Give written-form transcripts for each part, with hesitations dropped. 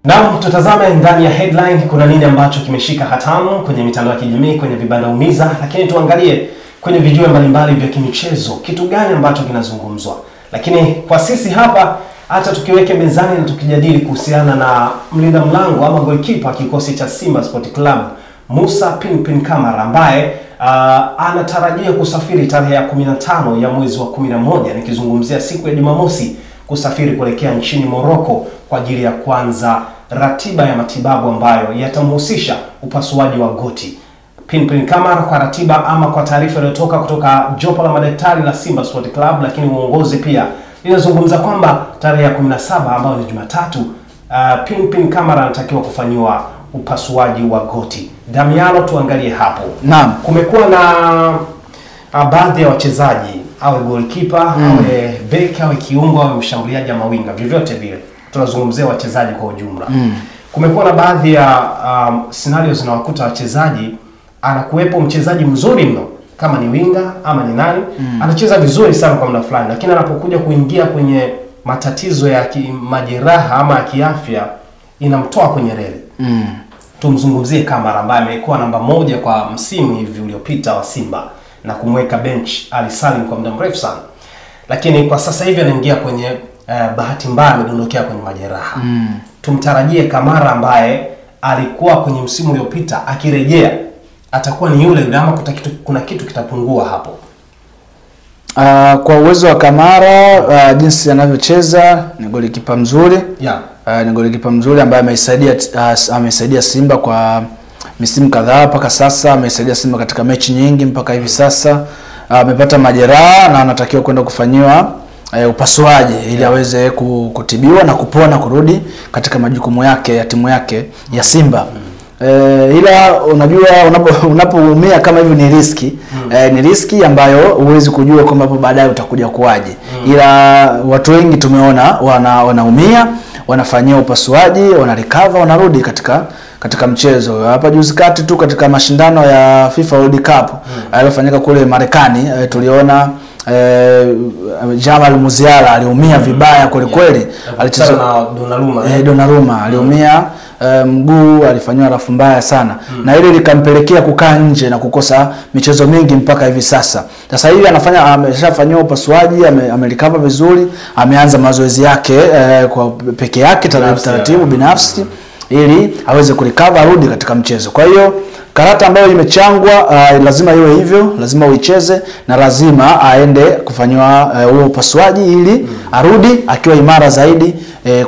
Naam, tutazame ndani ya headline kuna nini ambacho kimeshika hatamu kwenye mitandao ya kijamii, kwenye vibanda umiza, lakini tuangalie kwenye vijue mbalimbali vya kimichezo kitu gani ambacho kinazungumzwa. Lakini kwa sisi hapa hata tukiweke mezani na tukijadili kuhusiana na mlinda mlango ama goalkeeper kikosi cha Simba Sport Club Musa Pinpin Kamara ambaye anatarajia kusafiri tarehe ya 15 ya mwezi wa 11, nikizungumzia siku ya Jumamosi, kusafiri kuelekea nchini Morocco kwa ajili ya kwanza ratiba ya matibabu ambayo yatamhusisha upasuaji wa goti. Pinpin Kamara kwa ratiba ama kwa taarifa iliyotoka kutoka jopo la madaktari la Simba Sport Club, lakini uongozi pia linazungumza kwamba tarehe ya 17 ambayo ni Jumatatu, Pinpin Kamara anatakiwa kufanyiwa upasuaji wa goti. Damiano, tuangalie hapo. Naam, kumekuwa na baadhi ya wachezaji, awe goalkeeper, awe bek, awe kiungo, awe mshambuliaji ama winga, vyovyote vile tunazungumzia wachezaji kwa ujumla. Kumekuwa na baadhi ya scenarios zinawakuta wachezaji, anakuwepo mchezaji mzuri mno kama ni winga ama ni nani, anacheza vizuri sana kwa muda fulani, lakini anapokuja kuingia kwenye matatizo ya majeraha ama ya kiafya inamtoa kwenye reli. Tumzungumzie Kamara ambaye amekuwa namba 1 kwa msimu hivi uliopita wa Simba na kumweka bench Ali Salim kwa muda mrefu sana. Lakini kwa sasa hivi anaingia kwenye bahati mbaya amedondokea kwenye majeraha. Tumtarajie Kamara ambaye alikuwa kwenye msimu uliopita akirejea atakuwa ni yule ama kuna kitu kitapungua hapo? Kwa uwezo wa Kamara, jinsi anavyocheza ni golikipa mzuri. Ni golikipa mzuri ambaye amesaidia Simba kwa misimu kadhaa mpaka sasa, amesaidia Simba katika mechi nyingi mpaka hivi sasa. Amepata majeraha na anatakiwa kwenda kufanyiwa upasuaji ili aweze kutibiwa na kupona kurudi katika majukumu yake ya timu yake ya Simba. Ila unajua unapoumia kama hivyo ni riski. Ni riski ambayo huwezi kujua kwamba hapo baadaye utakuja kuaje. Ila watu wengi tumeona wanaumia, wanafanyia upasuaji, wanarecover, wanarudi katika mchezo. Hapa juzi kati tu katika mashindano ya FIFA World Cup yaliyofanyika kule Marekani, tuliona Jamal Musiala aliumia vibaya kweli kweli. Alicheza na Donnarumma aliumia mguu, alifanywa rafu mbaya sana. Na ile likampelekea kukaa nje na kukosa michezo mingi mpaka hivi sasa. Sasa hivi ameshafanywa upasuaji, amerecover vizuri, ameanza mazoezi yake kwa peke yake taratibu binafsi ili aweze kurecover arudi katika mchezo. Kwa hiyo karata ambayo imechangwa lazima iwe hivyo, lazima uicheze na lazima aende kufanywa huo upasuaji ili arudi akiwa imara zaidi,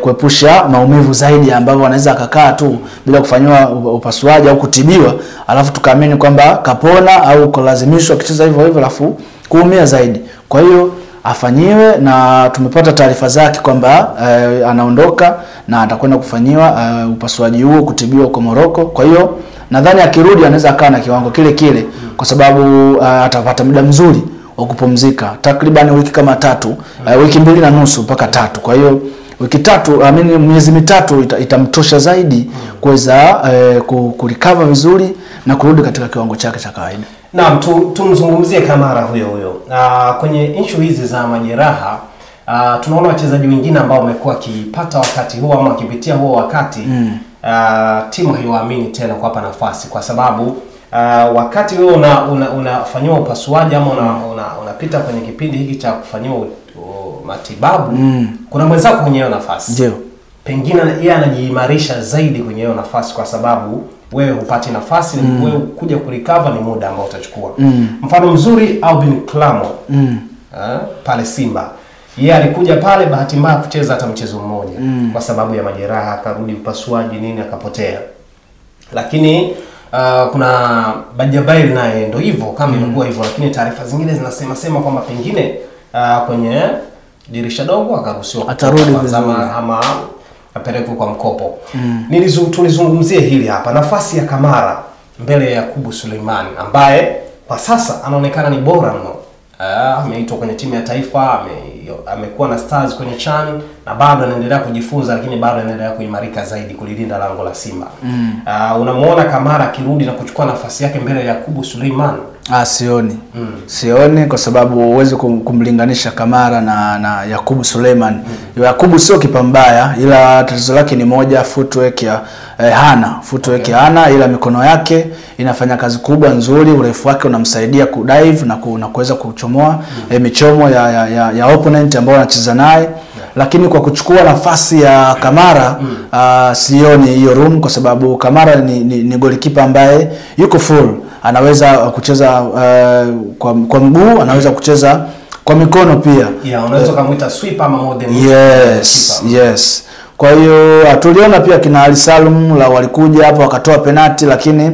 kuepusha maumivu zaidi ambayo anaweza akakaa tu bila kufanywa upasuaji au kutibiwa alafu tukaamini kwamba kapona au kulazimishwa kucheza hivyo hivyo alafu kuumia zaidi. Kwa hiyo afanyiwe, na tumepata taarifa zake kwamba anaondoka na atakwenda kufanyiwa upasuaji huo, kutibiwa kwa Morocco. Kwa hiyo nadhani akirudi anaweza akaa na kiwango kile kile kwa sababu atapata muda mzuri wa kupumzika, takriban wiki kama 3, wiki 2 na nusu mpaka 3. Kwa hiyo wiki 3, miezi mitatu itamtosha zaidi kuweza kurecover vizuri na kurudi katika kiwango chake cha kawaida. Naam, tumzungumzie Kamara huyo. Kwenye issue hizi za majeraha, tunaona wachezaji wengine ambao wamekuwa kipata wakati huo ama kipitia huo wakati, timu haiwaamini tena kuwapa nafasi kwa sababu wakati wewe unafanywa upasuaji ama unapita kwenye kipindi hiki cha kufanywa matibabu, kuna mwenzako kwenye hiyo nafasi. Ndio. Pengine yeye anajiimarisha zaidi kwenye hiyo nafasi kwa sababu wewe hupati nafasi, na wewe kuja kurecover ni muda ambao utachukua. Mfano mzuri Albin Klamo pale Simba. Yeye alikuja pale bahati mbaya kucheza hata mchezo mmoja kwa sababu ya majeraha, akarudi upasuaji nini akapotea. Lakini kuna Bajabail naye ndio hivyo kama imekuwa hivyo, lakini taarifa zingine zinasema kwamba pengine kwenye dirisha dogo akaruhusiwa atarudi ama apelekwe kwa mkopo. Tulizungumzie hili hapa, nafasi ya Kamara mbele ya Yakubu Suleiman ambaye kwa sasa anaonekana ni bora mno. Ameitwa kwenye timu ya taifa, amekuwa na Stars kwenye CHAN na bado anaendelea kujifunza, lakini bado anaendelea kuimarika zaidi kulilinda lango la Simba. Unamuona Kamara akirudi na kuchukua nafasi yake mbele ya Yakubu Suleiman, Sioni. Sioni kwa sababu huwezi kumlinganisha Kamara na Yakubu Suleiman. Yakubu sio kipa mbaya, ila tatizo lake ni moja, footwork ya hana. Footwork hana, ila mikono yake inafanya kazi kubwa nzuri, urefu wake unamsaidia kudive na kuweza kuchomoa michomo ya opponent ambao anacheza naye. Lakini kwa kuchukua nafasi ya Kamara sioni hiyo room, kwa sababu Kamara ni goalkeeper ambaye yuko full. Anaweza kucheza kwa mguu, anaweza kucheza kwa mikono pia. Unaweza kumuita sweeper ama modern. Yes. Kwa hiyo tuliona pia kina Ali Salum walikuja hapo wakatoa penalti, lakini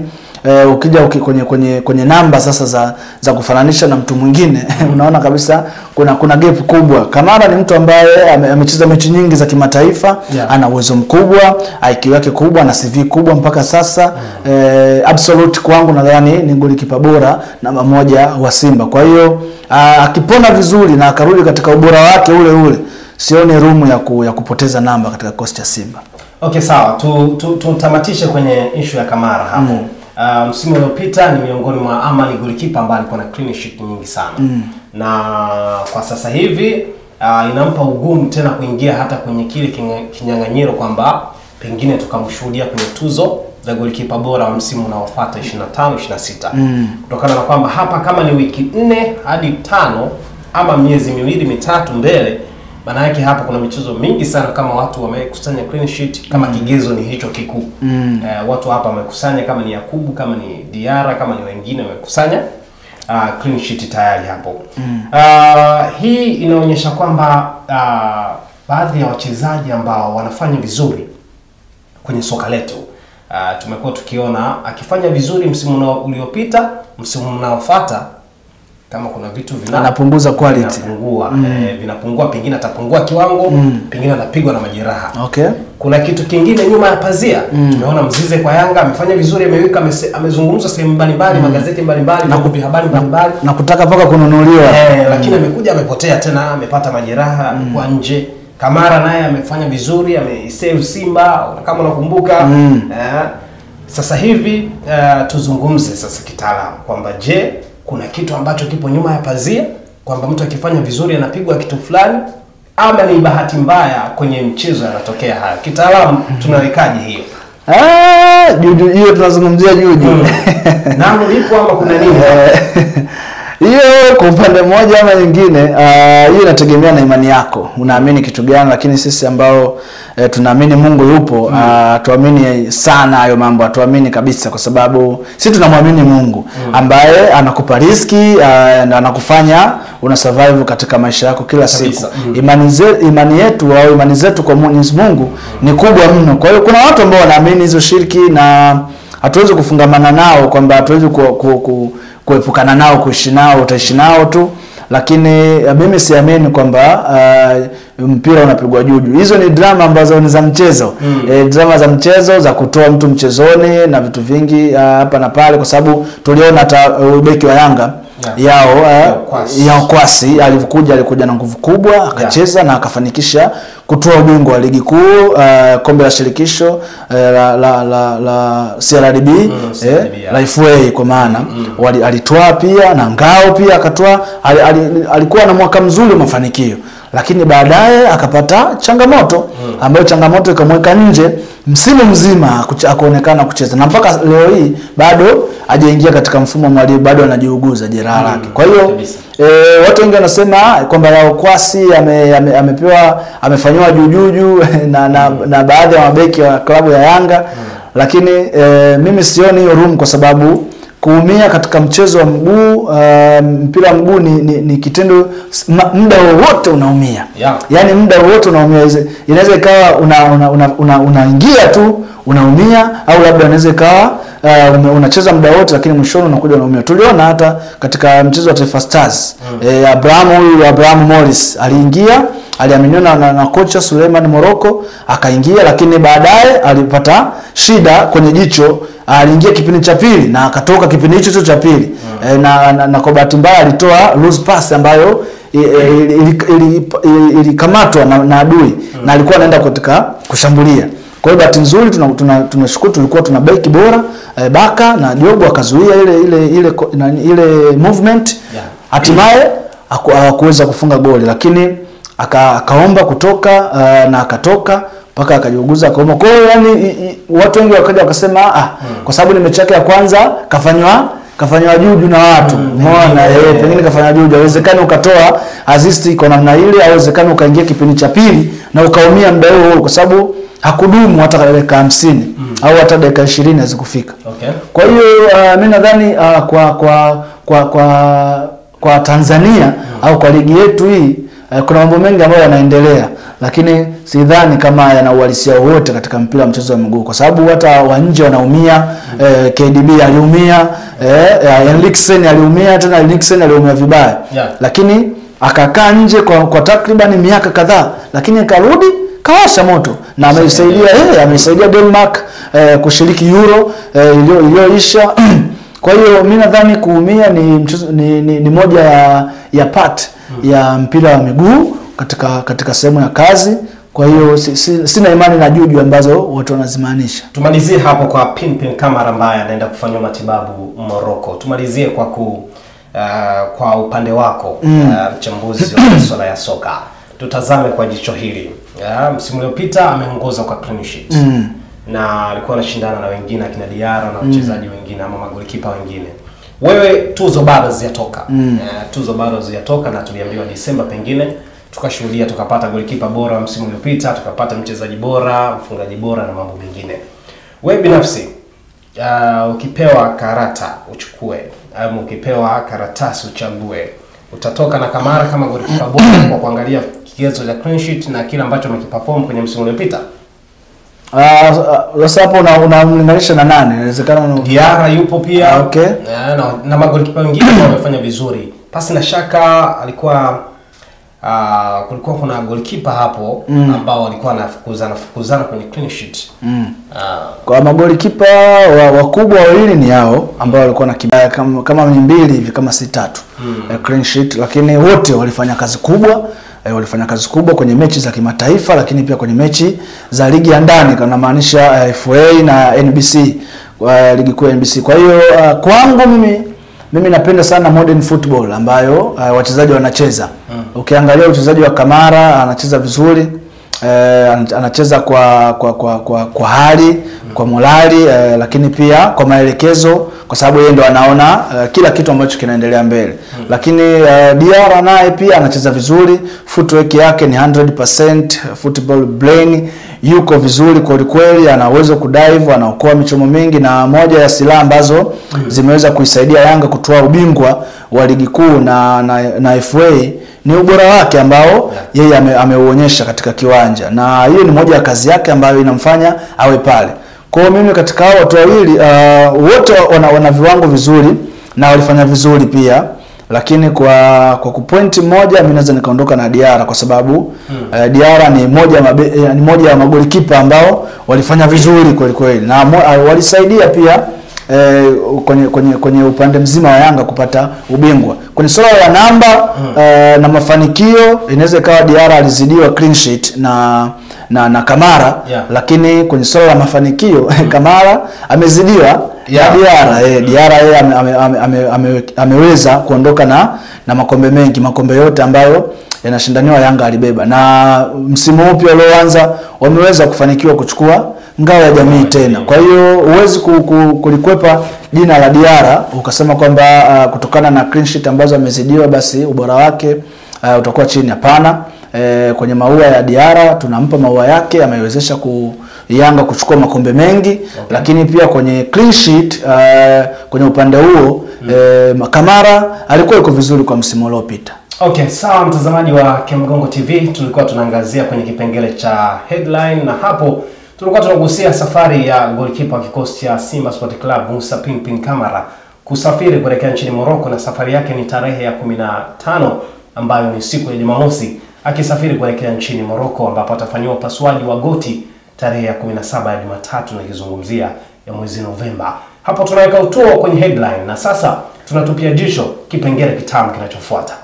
ukija kwenye namba sasa za kufananisha na mtu mwingine unaona kabisa kuna gap kubwa. Kamara ni mtu ambaye amecheza mechi nyingi za kimataifa, ana uwezo mkubwa, IQ yake kubwa na CV kubwa mpaka sasa. Absolute kwangu nadhani ni golikipa bora namba moja wa Simba. Kwa hiyo akipona vizuri na akarudi katika ubora wake ule sioni room ya kupoteza namba katika kikosi cha Simba. Okay, sawa. Tutamatishe kwenye issue ya Kamara hapo. Msimu uliopita ni miongoni mwa ni goalkeeper ambaye alikuwa na clean sheet nyingi sana. Na kwa sasa hivi inampa ugumu tena kuingia hata kwenye kile kinyang'anyiro kwamba pengine tukamshuhudia kwenye tuzo za goalkeeper bora wa msimu unaofuata 25-26. Kutokana na kwamba hapa kama ni wiki 4 hadi 5 ama miezi 2-3 mbele, maana yake hapa kuna michezo mingi sana kama watu wamekusanya clean sheet, kama kigezo ni hicho kikuu. Watu hapa wamekusanya, kama ni Yakubu, kama ni Diara, kama ni wengine wamekusanya clean sheet tayari hapo. Hii inaonyesha kwamba baadhi ya wachezaji ambao wanafanya vizuri kwenye soka letu, tumekuwa tukiona akifanya vizuri msimu uliopita, msimu unaofuata kama kuna vitu anapunguza quality, vinapungua, pengine atapungua kiwango, pengine atapigwa na majeraha. Okay. Kuna kitu kingine nyuma ya pazia. Tumeona Mzize kwa Yanga amefanya vizuri, amezungumza sehemu mbalimbali, magazeti mbalimbali na kupi habari mbalimbali na kutaka paka kununuliwa. Lakini amekuja amepotea tena, amepata majeraha, kwa nje. Kamara naye amefanya vizuri, amesave Simba kama unakumbuka. Sasa hivi tuzungumze sasa kitaalamu kwamba je, kuna kitu ambacho kipo nyuma ya pazia kwamba mtu akifanya vizuri anapigwa kitu fulani, ama ni bahati mbaya kwenye mchezo yanatokea haya? Kitaalamu tunawekaje hiyo? Juju hiyo tunazungumzia juju. Nalo lipo ama kuna nini? Hiyo kwa upande mmoja ama nyingine, hiyo inategemea na imani yako. Unaamini kitu gani? Lakini sisi ambao tunaamini Mungu yupo, tuamini sana hayo mambo, tuamini kabisa, kwa sababu sisi tunamwamini Mungu ambaye anakupa riziki na anakufanya una survive katika maisha yako kila siku. Imani yetu au imani zetu kwa Mwenyezi Mungu ni kubwa mno. Kwa hiyo kuna watu ambao wanaamini hizo shirki na hatuwezi kufungamana nao, kwamba hatuwezi kuepukana nao, kuishi nao, utaishi nao tu. Lakini mimi siamini kwamba mpira unapigwa juju. Hizo ni drama ambazo ni za mchezo. Drama za mchezo za kutoa mtu mchezoni na vitu vingi hapa na pale, kwa sababu tuliona hata beki wa Yanga Yao Kwasi alikuja na nguvu kubwa, akacheza na akafanikisha kutoa ubingwa wa ligi kuu, kombe la shirikisho la CRDB, la FA kwa maana alitoa pia, na ngao pia akatoa. Alikuwa na mwaka mzuri mafanikio, lakini baadaye akapata changamoto ambayo changamoto ikamweka nje msimu mzima, akaonekana kucheza, na mpaka leo hii bado hajaingia katika mfumo wa mwalimu, bado anajiuguza jeraha lake. Kwa hiyo watu wengi wanasema kwamba Yao Kwasi amefanywa jujuju na baadhi ya mabeki wa klabu ya Yanga, lakini mimi sioni hiyo room, kwa sababu kuumia katika mchezo wa mguu, mpira wa mguu ni kitendo muda wote unaumia. Yaani muda wote unaumia. Inaweza ikawa unaingia tu unaumia, au labda inaweza ikawa unacheza muda wote lakini mwishoni unakuja unaumia. Tuliona hata katika mchezo wa Taifa Stars, Abraham Morris aliingia, aliaminiwa na kocha Suleiman Morocco, akaingia, lakini baadaye alipata shida kwenye jicho. Aliingia kipindi cha pili na akatoka kipindi hicho cha pili. Na kwa bahati mbaya alitoa loose pass ambayo ilikamatwa na adui, na alikuwa anaenda katika kushambulia. Kwa hiyo bahati nzuri tunashukuru tulikuwa tuna beki bora Baka na Diogo akazuia ile movement. Hatimaye hakuweza kufunga goli, lakini akaomba kutoka na akatoka mpaka akajiuguza akaomba. Kwa hiyo yani watu wengi wakaja wakasema kwa sababu ni mechi yake ya kwanza kafanywa juju na watu. Umeona pengine kafanywa juju. Haiwezekani ukatoa assist kwa namna ile, haiwezekani ukaingia kipindi cha pili na ukaumia muda huo, kwa sababu hakudumu hata dakika 50 au hata dakika 20 hazikufika. Okay. Kwa hiyo mimi nadhani kwa Tanzania au kwa ligi yetu hii kuna mambo mengi ambayo yanaendelea, lakini sidhani kama yana uhalisia wote katika mpira wa mchezo wa miguu, kwa sababu hata wa nje wanaumia. KDB aliumia, Eriksen aliumia, tena Eriksen aliumia vibaya. Lakini akakaa nje kwa takriban miaka kadhaa, lakini akarudi kawasha moto na amesaidia Denmark kushiriki Euro iliyoisha. Kwa hiyo mimi nadhani kuumia ni moja ya part ya mpira wa miguu katika sehemu ya kazi. Kwa hiyo sina imani na juju ambazo watu wanazimaanisha. Tumalizie hapo kwa Pinpin Kamara ambaye anaenda kufanywa matibabu Morocco. Tumalizie kwa upande wako mchambuzi wa masuala ya soka. Tutazame kwa jicho hili. Msimu uliopita ameongoza kwa clean sheet. Na alikuwa anashindana na wengine akina Diarra na wachezaji wengine ama magolikipa wengine. Wewe tuzo bado zijatoka. Tuzo bado zijatoka na tuliambiwa Disemba pengine tukashuhudia tukapata golikipa bora msimu uliopita, tukapata mchezaji bora, mfungaji bora na mambo mengine. Wewe binafsi ukipewa karata uchukue au ukipewa karatasi uchague, utatoka na Kamara kama golikipa bora kwa kuangalia kigezo cha clean sheet na kile ambacho amekiperform kwenye msimu uliopita? Sasa hapo unamlinganisha na nani? Inawezekana Diarra yupo pia. Okay. Na magolikipa wengine wamefanya vizuri. Pasi na shaka kulikuwa kuna golikipa hapo ambao walikuwa wanafukuzana kwenye clean sheet. Kwa magolikipa wakubwa wawili ni hao ambao walikuwa na kibaya kama ni mbili hivi kama si tatu clean sheet, lakini wote walifanya kazi kubwa. Walifanya kazi kubwa kwenye mechi za kimataifa, lakini pia kwenye mechi za ligi ya ndani, kana maanisha FA na NBC, ligi kuu ya NBC. Kwa hiyo kwangu mimi napenda sana modern football ambayo wachezaji wanacheza. Ukiangalia uchezaji wa Kamara anacheza vizuri, anacheza kwa hali, kwa morali, lakini pia kwa maelekezo, kwa sababu yeye ndo anaona kila kitu ambacho kinaendelea mbele. Lakini Diarra naye pia anacheza vizuri, footwork yake ni 100%, football brain yuko vizuri kwa kweli, ana uwezo kudive, anaokoa michomo mingi, na moja ya silaha ambazo zimeweza kuisaidia Yanga kutoa ubingwa wa ligi kuu na FA ni ubora wake ambao yeye ameuonyesha katika kiwanja, na hiyo ni moja ya kazi yake ambayo inamfanya awe pale. Kwa hiyo mimi katika hao watu wawili wote wana viwango vizuri na walifanya vizuri pia, lakini kwa kupointi moja mimi naweza nikaondoka na Diarra, kwa sababu Diarra ni moja ya magolikipa ambao walifanya vizuri kweli kweli, na walisaidia pia kwenye upande mzima wa Yanga kupata ubingwa. Kwenye swala la namba na mafanikio inaweza ikawa Diarra alizidiwa clean sheet na Kamara, lakini kwenye swala la mafanikio Kamara amezidiwa Diarra. Diarra yeye ameweza kuondoka na makombe mengi, makombe yote ambayo yanashindaniwa Yanga alibeba, na msimu huu pia ulioanza wameweza kufanikiwa kuchukua ngao ya jamii tena. Kwa hiyo huwezi kulikwepa jina la Diarra ukasema kwamba kutokana na clean sheet ambazo amezidiwa basi ubora wake utakuwa chini. Hapana. Kwenye maua ya Diarra tunampa maua yake, amewezesha Yanga kuchukua makombe mengi, lakini pia kwenye clean sheet kwenye upande huo Kamara alikuwa yuko vizuri kwa msimu uliopita. Okay, sawa mtazamaji wa Kemgongo TV, tulikuwa tunaangazia kwenye kipengele cha headline, na hapo tulikuwa tunagusia safari ya goalkeeper wa kikosi cha Simba Sport Club Musa Pinpin Kamara kusafiri kuelekea nchini Morocco, na safari yake ni tarehe ya 15 ambayo ni siku ya Jumamosi, akisafiri kuelekea nchini Morocco ambapo atafanywa upasuaji wa goti tarehe ya 17 ya Jumatatu, na kizungumzia ya mwezi Novemba. Hapo tunaweka utuo kwenye headline, na sasa tunatupia jicho kipengele kitamu kinachofuata.